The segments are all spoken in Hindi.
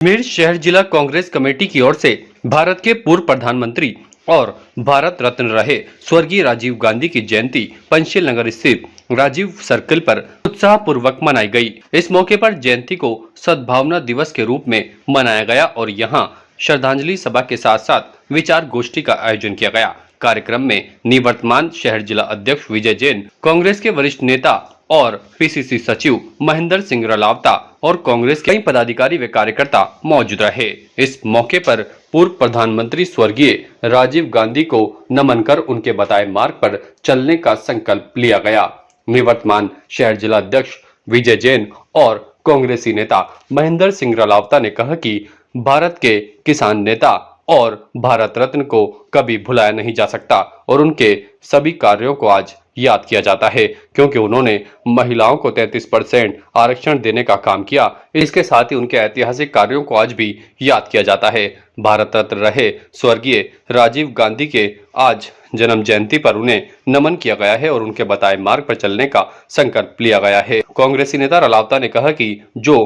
अजमेर शहर जिला कांग्रेस कमेटी की ओर से भारत के पूर्व प्रधानमंत्री और भारत रत्न रहे स्वर्गीय राजीव गांधी की जयंती पंचशील नगर स्थित राजीव सर्किल पर उत्साह पूर्वक मनाई गई। इस मौके पर जयंती को सद्भावना दिवस के रूप में मनाया गया और यहां श्रद्धांजलि सभा के साथ साथ विचार गोष्ठी का आयोजन किया गया। कार्यक्रम में निवर्तमान शहर जिला अध्यक्ष विजय जैन, कांग्रेस के वरिष्ठ नेता और पीसीसी सचिव महेंद्र सिंह रलावता और कांग्रेस के कई पदाधिकारी व कार्यकर्ता मौजूद रहे। इस मौके पर पूर्व प्रधानमंत्री स्वर्गीय राजीव गांधी को नमन कर उनके बताए मार्ग पर चलने का संकल्प लिया गया। निवर्तमान शहर जिला अध्यक्ष विजय जैन और कांग्रेसी नेता महेंद्र सिंह रलावता ने कहा कि भारत के किसान नेता और भारत रत्न को कभी भुलाया नहीं जा सकता और उनके सभी कार्यों को आज याद किया जाता है, क्योंकि उन्होंने महिलाओं को 33% आरक्षण देने का काम किया। इसके साथ ही उनके ऐतिहासिक कार्यों को आज भी याद किया जाता है। भारत रत्न रहे स्वर्गीय राजीव गांधी के आज जन्म जयंती पर उन्हें नमन किया गया है और उनके बताए मार्ग पर चलने का संकल्प लिया गया है। कांग्रेसी नेता रलावता ने कहा कि जो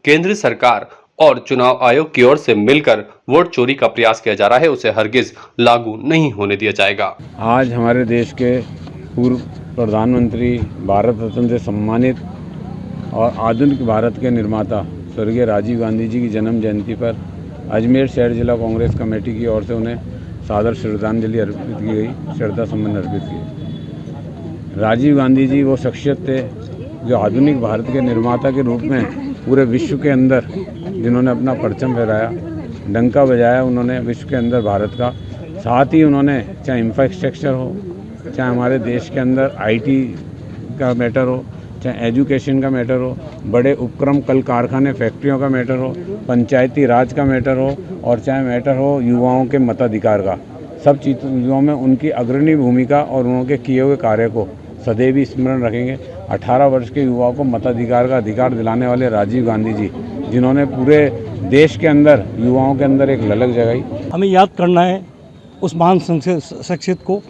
केंद्र सरकार और चुनाव आयोग की ओर से मिलकर वोट चोरी का प्रयास किया जा रहा है, उसे हरगिज लागू नहीं होने दिया जाएगा। आज हमारे देश के पूर्व प्रधानमंत्री, भारत रत्न से सम्मानित और आधुनिक भारत के निर्माता स्वर्गीय राजीव गांधी जी की जन्म जयंती पर अजमेर शहर जिला कांग्रेस कमेटी की ओर से उन्हें सादर श्रद्धांजलि अर्पित की गई, श्रद्धा सुमन अर्पित की। राजीव गांधी जी वो शख्सियत थे जो आधुनिक भारत के निर्माता के रूप में पूरे विश्व के अंदर जिन्होंने अपना परचम फहराया, डंका बजाया उन्होंने विश्व के अंदर भारत का। साथ ही उन्होंने चाहे इंफ्रास्ट्रक्चर हो, चाहे हमारे देश के अंदर आईटी का मैटर हो, चाहे एजुकेशन का मैटर हो, बड़े उपक्रम कल कारखाने फैक्ट्रियों का मैटर हो, पंचायती राज का मैटर हो और चाहे मैटर हो युवाओं के मताधिकार का, सब चीज़ों में उनकी अग्रणी भूमिका और उनके किए हुए कार्य को सदैव स्मरण रखेंगे। 18 वर्ष के युवाओं को मताधिकार का अधिकार दिलाने वाले राजीव गांधी जी, जिन्होंने पूरे देश के अंदर युवाओं के अंदर एक ललक जगाई। हमें याद करना है उस महान शख्सियत को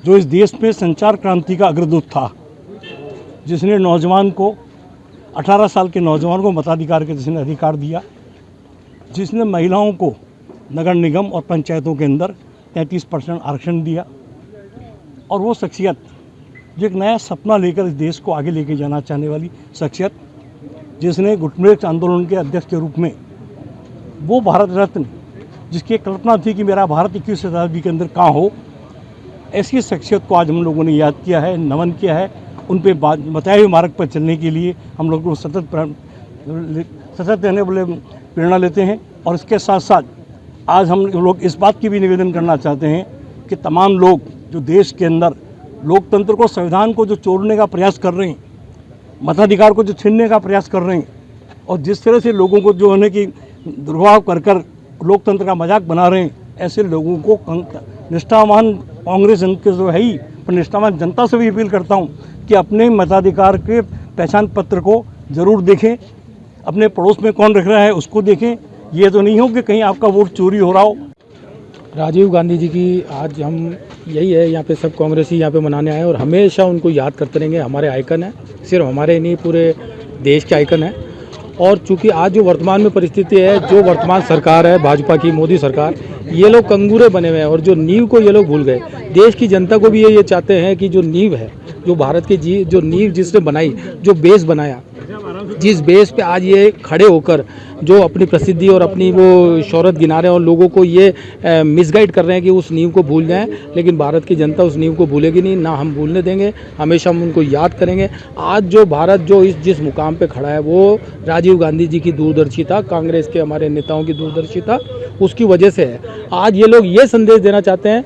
जो इस देश में संचार क्रांति का अग्रदूत था, जिसने नौजवान को 18 साल के नौजवान को मताधिकार के जिसने अधिकार दिया, जिसने महिलाओं को नगर निगम और पंचायतों के अंदर 33% आरक्षण दिया। और वो शख्सियत जो एक नया सपना लेकर इस देश को आगे लेके जाना चाहने वाली शख्सियत, जिसने गुटमेज आंदोलन के अध्यक्ष के रूप में वो भारत रत्न जिसकी कल्पना थी कि मेरा भारत 21वीं शताब्दी के अंदर कहाँ हो, ऐसी शख्सियत को आज हम लोगों ने याद किया है, नमन किया है। उन पे बताए हुए मार्ग पर चलने के लिए हम लोग सतत रहने वाले प्रेरणा लेते हैं। और इसके साथ साथ आज हम लोग इस बात की भी निवेदन करना चाहते हैं कि तमाम लोग जो देश के अंदर लोकतंत्र को, संविधान को जो तोड़ने का प्रयास कर रहे हैं, मताधिकार को जो छीनने का प्रयास कर रहे हैं और जिस तरह से लोगों को जो है कि दुर्भाव कर कर लोकतंत्र का मजाक बना रहे हैं, ऐसे लोगों को निष्ठावान कांग्रेस के जो है ही पर निष्ठावान जनता से भी अपील करता हूँ कि अपने मताधिकार के पहचान पत्र को ज़रूर देखें, अपने पड़ोस में कौन रख रहा है उसको देखें। ये तो नहीं हो कि कहीं आपका वोट चोरी हो रहा हो। राजीव गांधी जी की आज हम यही है यहाँ पे सब कांग्रेसी यहाँ पे मनाने आए और हमेशा उनको याद करते रहेंगे। हमारे आइकन है, सिर्फ हमारे नहीं पूरे देश के आइकन है। और चूंकि आज जो वर्तमान में परिस्थिति है, जो वर्तमान सरकार है भाजपा की, मोदी सरकार, ये लोग कंगूरे बने हुए हैं और जो नींव को ये लोग भूल गए। देश की जनता को भी ये चाहते हैं कि जो नींव है, जो भारत की जो नींव जिसने बनाई, जो बेस बनाया, जिस बेस पे आज ये खड़े होकर जो अपनी प्रसिद्धि और अपनी वो शोहरत गिना रहे हैं और लोगों को ये मिसगाइड कर रहे हैं कि उस नींव को भूल जाएं, लेकिन भारत की जनता उस नींव को भूलेगी नहीं, ना हम भूलने देंगे। हमेशा हम उनको याद करेंगे। आज जो भारत जो जिस मुकाम पे खड़ा है वो राजीव गांधी जी की दूरदर्शिता, कांग्रेस के हमारे नेताओं की दूरदर्शिता, उसकी वजह से है। आज ये लोग ये संदेश देना चाहते हैं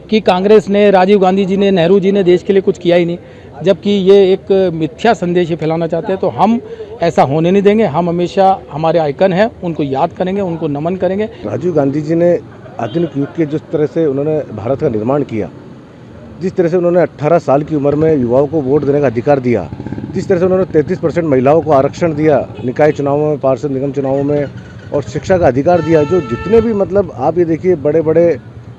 कि कांग्रेस ने, राजीव गांधी जी ने, नेहरू जी ने देश के लिए कुछ किया ही नहीं, जबकि ये एक मिथ्या संदेश फैलाना चाहते हैं। तो हम ऐसा होने नहीं देंगे। हम हमेशा, हमारे आइकन हैं, उनको याद करेंगे, उनको नमन करेंगे। राजीव गांधी जी ने आधुनिक युग के जिस तरह से उन्होंने भारत का निर्माण किया, जिस तरह से उन्होंने 18 साल की उम्र में युवाओं को वोट देने का अधिकार दिया, जिस तरह से उन्होंने 33% महिलाओं को आरक्षण दिया निकाय चुनावों में, पार्षद निगम चुनावों में, और शिक्षा का अधिकार दिया, जो जितने भी मतलब आप ये देखिए बड़े बड़े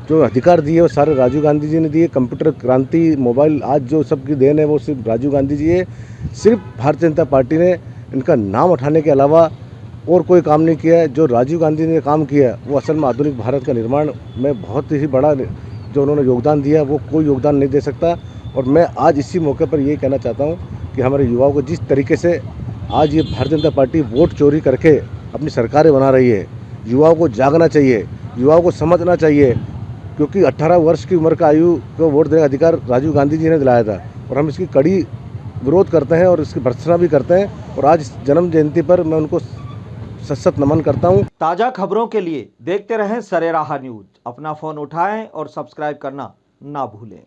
जो अधिकार दिए वो सारे राजीव गांधी जी ने दिए। कंप्यूटर क्रांति, मोबाइल, आज जो सबकी देन है वो सिर्फ राजीव गांधी जी है। सिर्फ भारतीय जनता पार्टी ने इनका नाम उठाने के अलावा और कोई काम नहीं किया है। जो राजीव गांधी ने काम किया है वो असल में आधुनिक भारत का निर्माण में बहुत ही बड़ा जो उन्होंने योगदान दिया वो कोई योगदान नहीं दे सकता। और मैं आज इसी मौके पर ये कहना चाहता हूँ कि हमारे युवाओं को जिस तरीके से आज ये भारतीय जनता पार्टी वोट चोरी करके अपनी सरकारें बना रही है, युवाओं को जागना चाहिए, युवाओं को समझना चाहिए, क्योंकि 18 वर्ष की उम्र का आयु को वोट देने का अधिकार राजीव गांधी जी ने दिलाया था और हम इसकी कड़ी विरोध करते हैं और इसकी भर्त्सना भी करते हैं। और आज इस जन्म जयंती पर मैं उनको सशक्त नमन करता हूँ। ताज़ा खबरों के लिए देखते रहें सरेराह न्यूज़। अपना फ़ोन उठाएं और सब्सक्राइब करना ना भूलें।